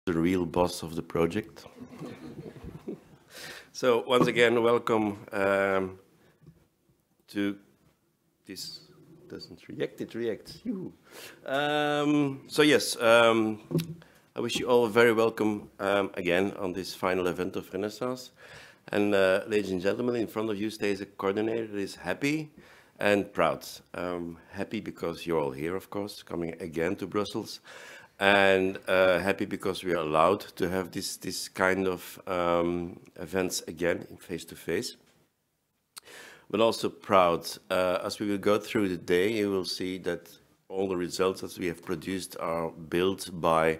the real boss of the project. So once again, welcome to this. Doesn't react, it reacts. So yes, I wish you all a very welcome again on this final event of Renaissance. And ladies and gentlemen, in front of you stays a coordinator that is happy and proud. Happy because you're all here, of course, coming again to Brussels. And happy because we are allowed to have this kind of events again face-to-face. But also proud. As we will go through the day, you will see that all the results that we have produced are built by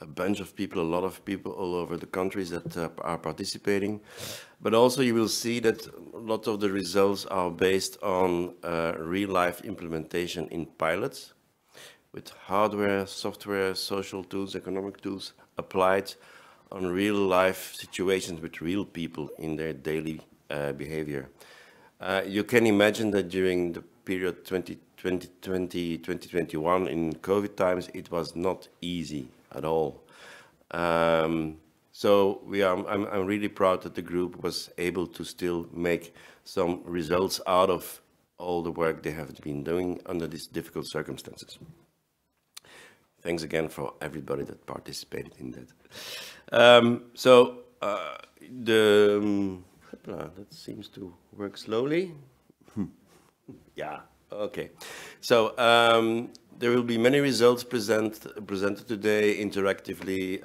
a bunch of people, a lot of people all over the countries that are participating. But also you will see that a lot of the results are based on real-life implementation in pilots with hardware, software, social tools, economic tools applied on real-life situations with real people in their daily behavior. You can imagine that during the period 2020, 2021 in COVID times, it was not easy at all. So I'm really proud that the group was able to still make some results out of all the work they have been doing under these difficult circumstances. Thanks again for everybody that participated in that. That seems to work slowly. Yeah, okay. So there will be many results presented today, interactively,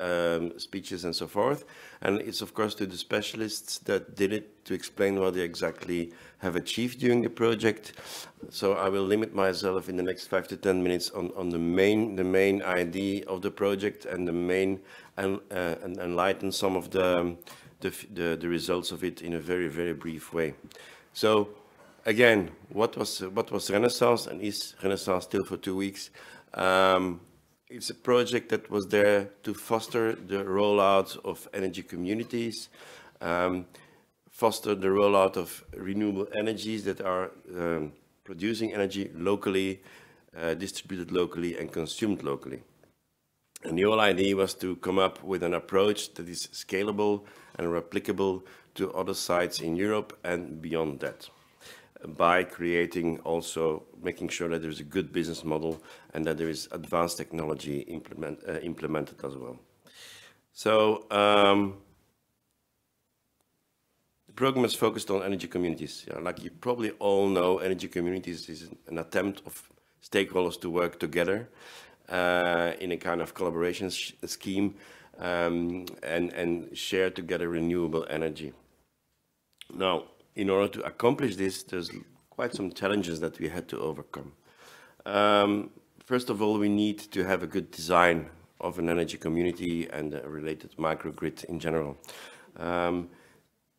speeches and so forth. And it's of course to the specialists that did it to explain what they exactly have achieved during the project. So I will limit myself in the next 5 to 10 minutes on the main idea of the project and the main and enlighten some of the results of it in a very, very brief way. So again, what was Renaissance, and is Renaissance still for 2 weeks? It's a project that was there to foster the rollout of energy communities, foster the rollout of renewable energies that are producing energy locally, distributed locally and consumed locally. And the whole idea was to come up with an approach that is scalable and replicable to other sites in Europe and beyond that, by creating also making sure that there's a good business model and that there is advanced technology implemented as well. So the program is focused on energy communities. Like you probably all know, energy communities is an attempt of stakeholders to work together in a kind of collaboration scheme and share together renewable energy. Now, in order to accomplish this, there's quite some challenges that we had to overcome. First of all, we need to have a good design of an energy community and a related microgrid in general.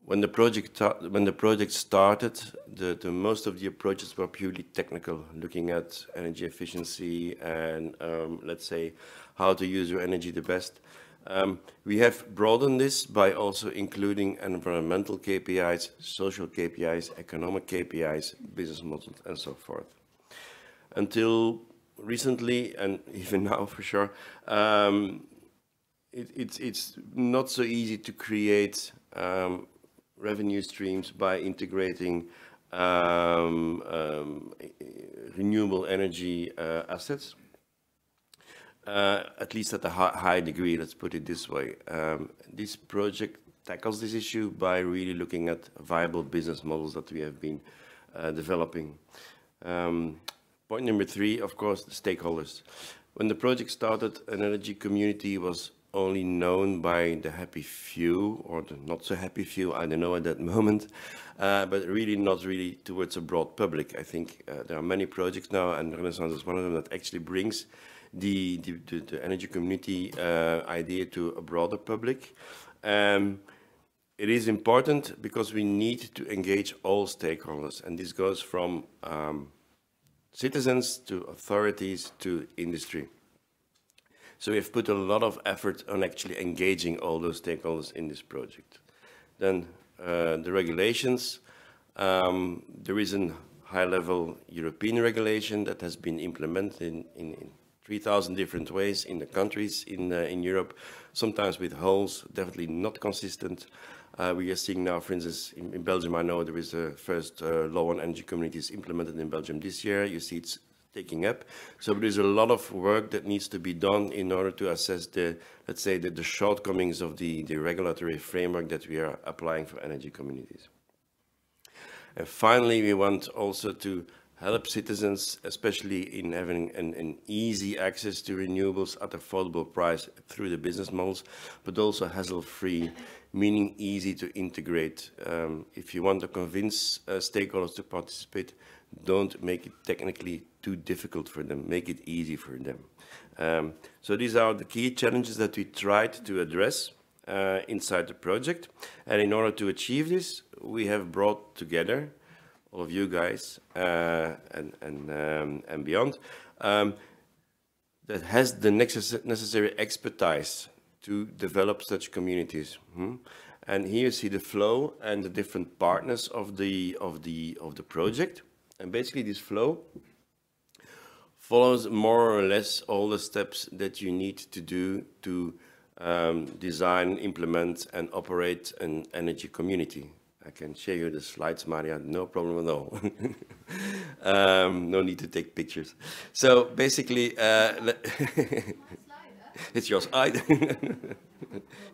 When the project started, the most of the approaches were purely technical, looking at energy efficiency and let's say how to use your energy the best. We have broadened this by also including environmental KPIs, social KPIs, economic KPIs, business models, and so forth. Until recently, and even now for sure, it's not so easy to create revenue streams by integrating renewable energy assets. At least at a high degree, let's put it this way. This project tackles this issue by really looking at viable business models that we have been developing. Point number 3, of course, the stakeholders. When the project started, an energy community was only known by the happy few or the not so happy few, I don't know at that moment, but really not really towards a broad public. I think there are many projects now, and Renaissance is one of them that actually brings the energy community idea to a broader public. It is important because we need to engage all stakeholders, and this goes from citizens to authorities to industry. So we have put a lot of effort on actually engaging all those stakeholders in this project. Then the regulations, there is a high-level European regulation that has been implemented in 3,000 different ways in the countries in Europe, sometimes with holes, definitely not consistent. We are seeing now, for instance, in Belgium, I know there is a first law on energy communities implemented in Belgium this year. You see it's taking up. So there's a lot of work that needs to be done in order to assess the, let's say, the shortcomings of the regulatory framework that we are applying for energy communities. And finally, we want also to help citizens, especially in having an easy access to renewables at affordable price through the business models, but also hassle-free, meaning easy to integrate. If you want to convince stakeholders to participate, don't make it technically too difficult for them, make it easy for them. So these are the key challenges that we tried to address inside the project. And in order to achieve this, we have brought together all of you guys and beyond that has the necessary expertise to develop such communities. And here you see the flow and the different partners of the project. And basically this flow follows more or less all the steps that you need to do to design, implement and operate an energy community. I can share you the slides, Maria, no problem at all. No need to take pictures. So basically, it's your slide.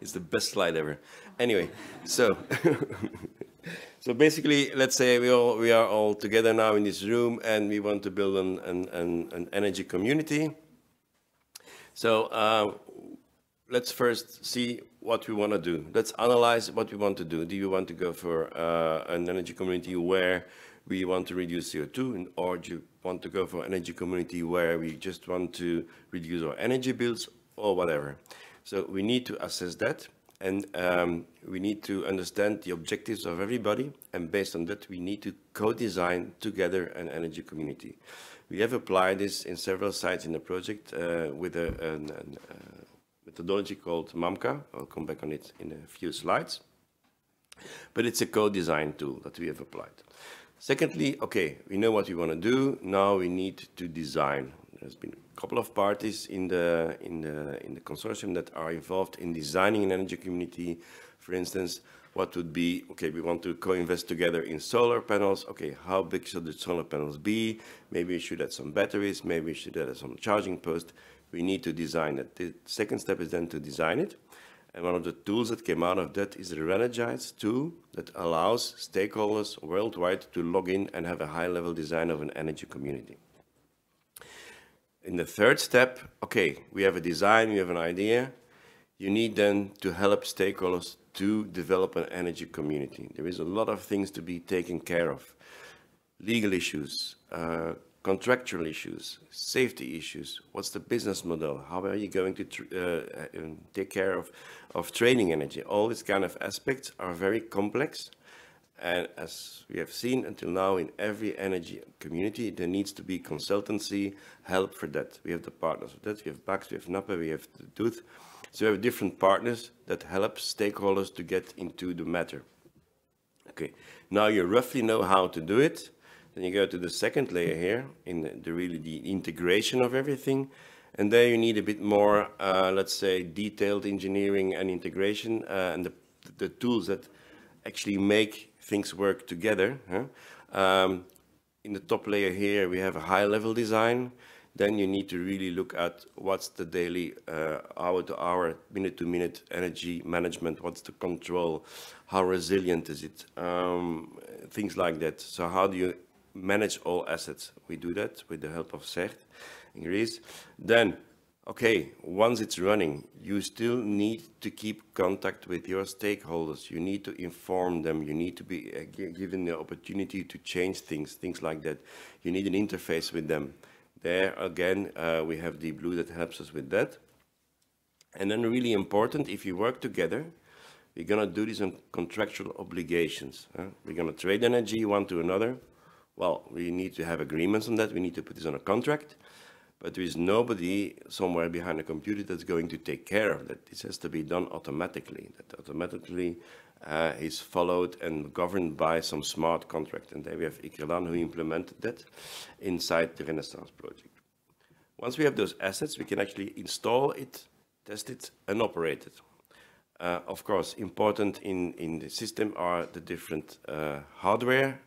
It's the best slide ever. Anyway, so so basically, let's say we are all together now in this room, and we want to build an energy community. So let's first see what we want to do. Let's analyze what we want to do. Do you want to go for an energy community where we want to reduce CO2, or do you want to go for an energy community where we just want to reduce our energy bills, or whatever? So we need to assess that, and we need to understand the objectives of everybody, and based on that we need to co-design together an energy community. We have applied this in several sites in the project with a methodology called MAMCA. I'll come back on it in a few slides. But it's a co-design tool that we have applied. Secondly, okay, we know what we want to do. Now we need to design. There's been a couple of parties in the consortium that are involved in designing an energy community. For instance, what would be, okay, we want to co-invest together in solar panels. Okay, how big should the solar panels be? Maybe we should add some batteries. Maybe we should add some charging posts. We need to design it. The second step is then to design it. And one of the tools that came out of that is the Reenergize tool that allows stakeholders worldwide to log in and have a high-level design of an energy community. In the third step, okay, we have a design, we have an idea. You need then to help stakeholders to develop an energy community. There is a lot of things to be taken care of. Legal issues, contractual issues, safety issues, what's the business model, how are you going to take care of trading energy? All these kind of aspects are very complex, and as we have seen until now in every energy community, there needs to be consultancy help for that. We have the partners of that, we have BAX, we have NAPA, we have the DOOT. So we have different partners that help stakeholders to get into the matter. Okay, now you roughly know how to do it. Then you go to the second layer here, in the integration of everything. And there you need a bit more, let's say, detailed engineering and integration, and the tools that actually make things work together. In the top layer here, we have a high-level design. Then you need to really look at what's the daily hour-to-hour, minute-to-minute energy management, what's the control, how resilient is it, things like that. So how do you manage all assets? We do that with the help of CERT in Greece. Then, okay, once it's running, you still need to keep contact with your stakeholders. You need to inform them. You need to be given the opportunity to change things like that. You need an interface with them. There, again, we have Deep Blue that helps us with that. And then really important, if you work together, we're going to do this on contractual obligations. We're going to trade energy one to another. Well, we need to have agreements on that. We need to put this on a contract. But there is nobody somewhere behind a computer that's going to take care of that. This has to be done automatically. That automatically is followed and governed by some smart contract. And there we have Ikrelan who implemented that inside the Renaissance project. Once we have those assets, we can actually install it, test it, and operate it. Of course, important in the system are the different hardware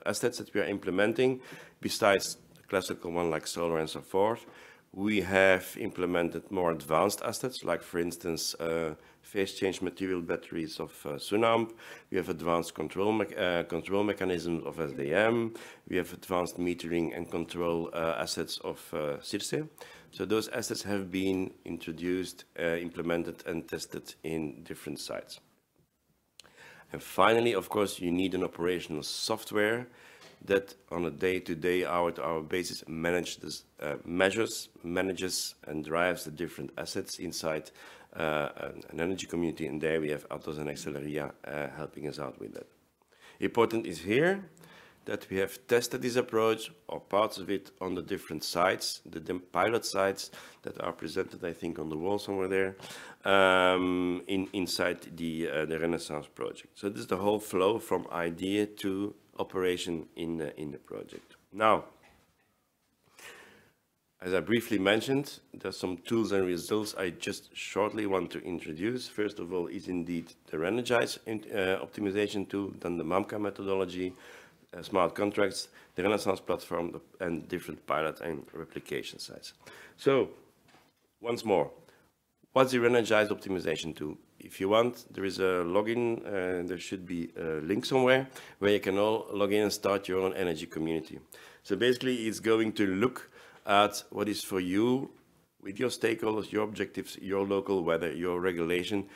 assets that we are implementing. Besides the classical one like solar and so forth, we have implemented more advanced assets, like for instance, phase change material batteries of Sunamp. We have advanced control mechanisms of SDM. We have advanced metering and control assets of Circe. So those assets have been introduced, implemented and tested in different sites. And finally, of course, you need an operational software that on a day-to-day, hour-to-hour basis manages and drives the different assets inside an energy community. And there we have Atos and Accelleria helping us out with that. Important is here that we have tested this approach or parts of it on the different sites, the pilot sites that are presented, I think, on the wall somewhere there, inside the Renaissance project. So this is the whole flow from idea to operation in the project. Now, as I briefly mentioned, there's some tools and results I just shortly want to introduce. First of all is indeed the Reenergize optimization tool, then the MAMCA methodology, smart contracts, the Renaissance platform, and different pilot and replication sites. So, once more, what's the Reenergize optimization tool? If you want, there is a login, there should be a link somewhere where you can all log in and start your own energy community. So basically, it's going to look at what is for you, with your stakeholders, your objectives, your local weather, your regulation,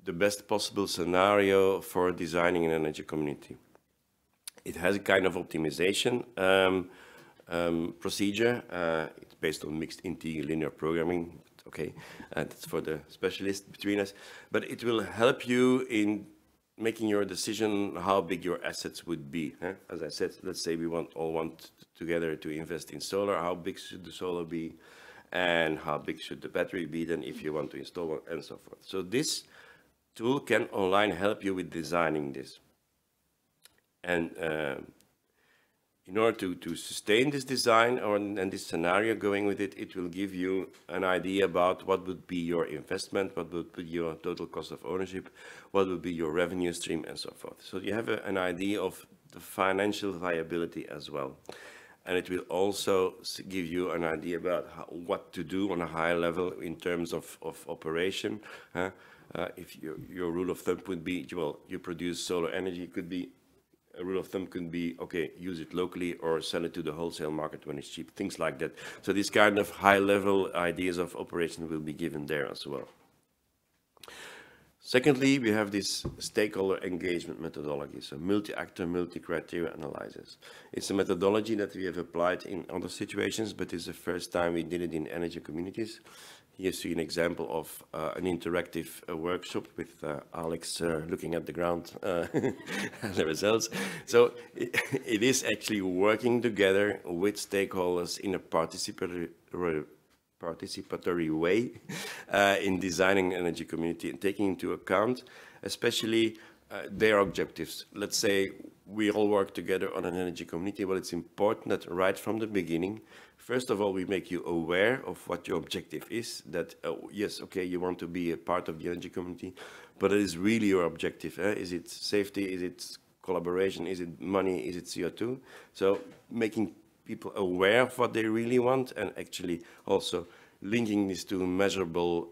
the best possible scenario for designing an energy community. It has a kind of optimization procedure. It's based on mixed integer linear programming. Okay, that's for the specialists between us. But it will help you in making your decision how big your assets would be. As I said, let's say we all want together to invest in solar. How big should the solar be? And how big should the battery be then if you want to install one, and so forth. So this tool can online help you with designing this. And in order to sustain this design and this scenario going with it, it will give you an idea about what would be your investment, what would be your total cost of ownership, what would be your revenue stream, and so forth. So you have an idea of the financial viability as well. And it will also give you an idea about what to do on a high level in terms of operation. If your rule of thumb would be, well, you produce solar energy, it could be a rule of thumb could be, okay, use it locally or sell it to the wholesale market when it's cheap, things like that. So these kind of high-level ideas of operation will be given there as well. Secondly, we have this stakeholder engagement methodology, so multi-actor, multi-criteria analysis. It's a methodology that we have applied in other situations, but it's the first time we did it in energy communities. Here you see an example of an interactive workshop with Alex looking at the ground and the results. So it is actually working together with stakeholders in a participatory way in designing an energy community and taking into account especially their objectives. Let's say we all work together on an energy community. Well, it's important that right from the beginning, first of all, we make you aware of what your objective is, that, yes, okay, you want to be a part of the energy community, but it is really your objective. Is it safety? Is it collaboration? Is it money? Is it CO2? So making people aware of what they really want and actually also linking this to measurable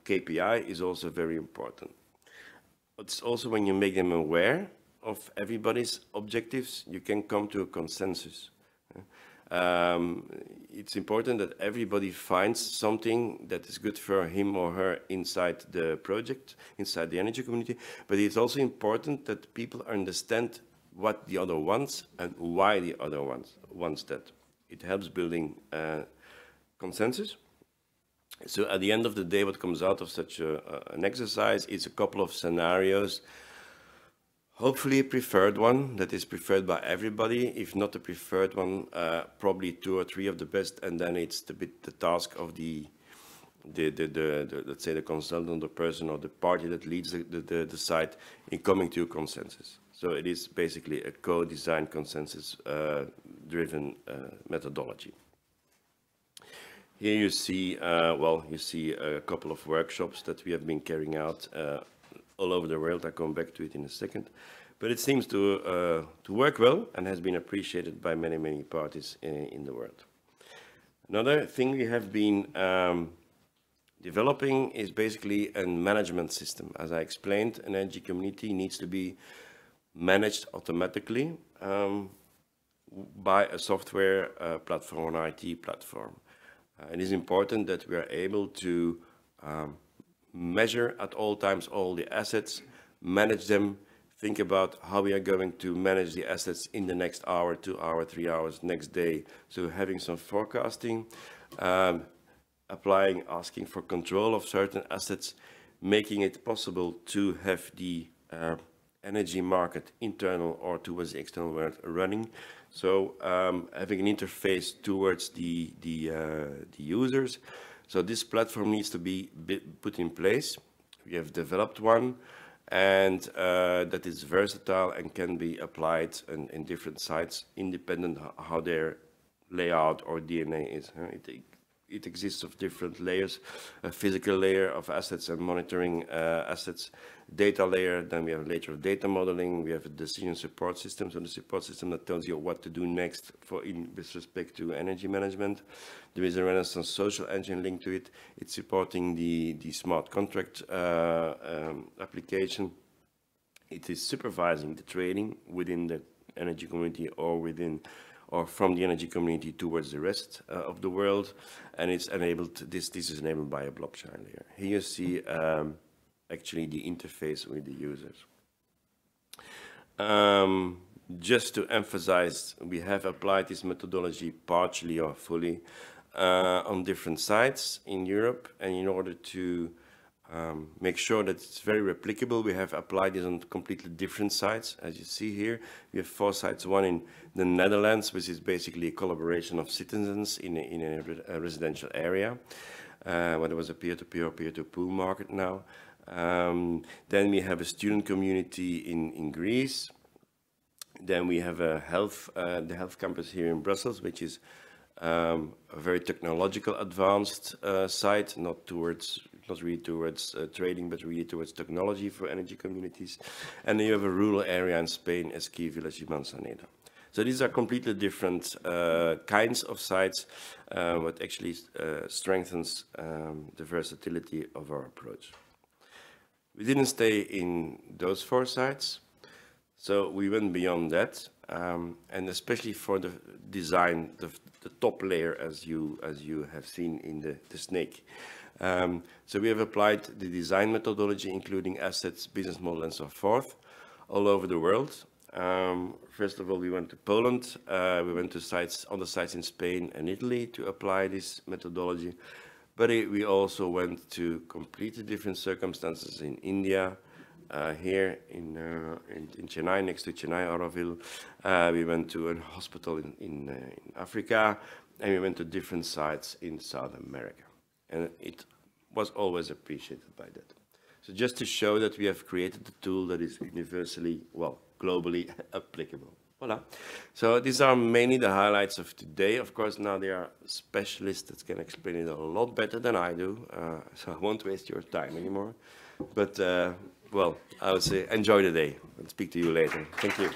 KPI is also very important. It's also when you make them aware of everybody's objectives, you can come to a consensus. It's important that everybody finds something that is good for him or her inside the project, inside the energy community, but it's also important that people understand what the other wants and why the other wants that. It helps building consensus. So at the end of the day, what comes out of such an exercise is a couple of scenarios. Hopefully a preferred one that is preferred by everybody. If not the preferred one, probably 2 or 3 of the best, and then it's the task of the let's say the consultant, the person or the party that leads the site in coming to a consensus. So it is basically a co-designed consensus driven methodology. Here you see, you see a couple of workshops that we have been carrying out all over the world. I'll come back to it in a second. But it seems to work well and has been appreciated by many, many parties in the world. Another thing we have been developing is basically a management system. As I explained, an energy community needs to be managed automatically by a software platform, an IT platform. It is important that we are able to measure at all times all the assets, manage them, think about how we are going to manage the assets in the next hour, 2 hours, 3 hours, next day. So having some forecasting, asking for control of certain assets, making it possible to have the energy market, internal or towards the external world, running. So having an interface towards the users. So this platform needs to be put in place. We have developed one, and that is versatile and can be applied in different sites, independent how their layout or DNA is. It exists of different layers: a physical layer of assets and monitoring assets, data layer, then we have a layer of data modeling, we have a decision support system, so the support system that tells you what to do next with respect to energy management. There is a Renaissance social engine linked to it. It's supporting the smart contract application. It is supervising the trading within the energy community or from the energy community towards the rest of the world, and it's enabled. This is enabled by a blockchain layer. Here you see actually the interface with the users. Just to emphasize, we have applied this methodology partially or fully on different sites in Europe, and in order to make sure that it's very replicable, we have applied this on completely different sites. As you see here, we have 4 sites, one in the Netherlands, which is basically a collaboration of citizens in a residential area, where there was a peer-to-peer or peer-to-pool market now. Then we have a student community in Greece. Then we have the health campus here in Brussels, which is a very technological advanced site, not really towards trading, but really towards technology for energy communities. And then you have a rural area in Spain, a ski village in Manzaneda. So these are completely different kinds of sites, what actually strengthens the versatility of our approach. We didn't stay in those 4 sites, so we went beyond that, and especially for the design, the top layer, as you have seen in the snake. So we have applied the design methodology, including assets, business model, and so forth, all over the world. First of all, we went to Poland. We went to other sites in Spain and Italy to apply this methodology. But we also went to completely different circumstances in India, here in Chennai, next to Chennai, Auroville. We went to a hospital in Africa, and we went to different sites in South America. And it was always appreciated by that. So just to show that we have created a tool that is universally, well, globally applicable. Voila. So these are mainly the highlights of today. Of course, now there are specialists that can explain it a lot better than I do. So I won't waste your time anymore. But, well, I would say enjoy the day. I'll speak to you later. Thank you.